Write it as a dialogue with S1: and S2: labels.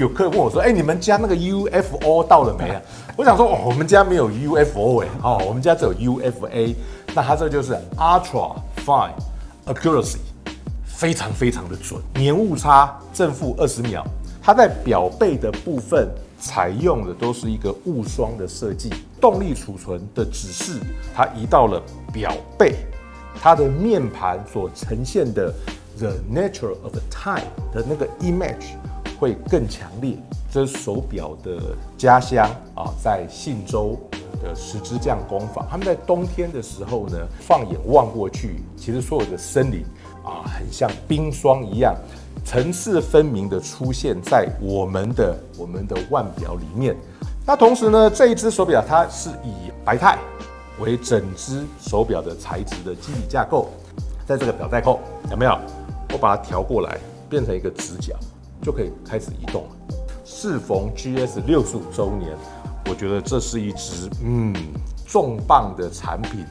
S1: 有客人问我说：“哎，你们家那个 UFO 到了没啊？”我想说：“哦，我们家没有 UFO 我们家只有 UFA。那它这就是 Ultra Fine Accuracy， 非常非常的准，年误差正负20秒。它在表背的部分采用的都是一个雾双的设计，动力储存的指示它移到了表背，它的面盘所呈现的 The Nature of the Time 的那个 image 会更强烈。这是手表的家乡在信州的石之匠工坊，他们在冬天的时候呢，放眼望过去，其实所有的森林很像冰霜一样，层次分明的出现在我们的腕表里面。那同时呢，这一只手表它是以白钛为整只手表的材质的基底架构，在这个表带扣有没有？我把它调过来，变成一个直角，就可以开始移动了。适逢 GS65周年，我觉得这是一支重磅的产品。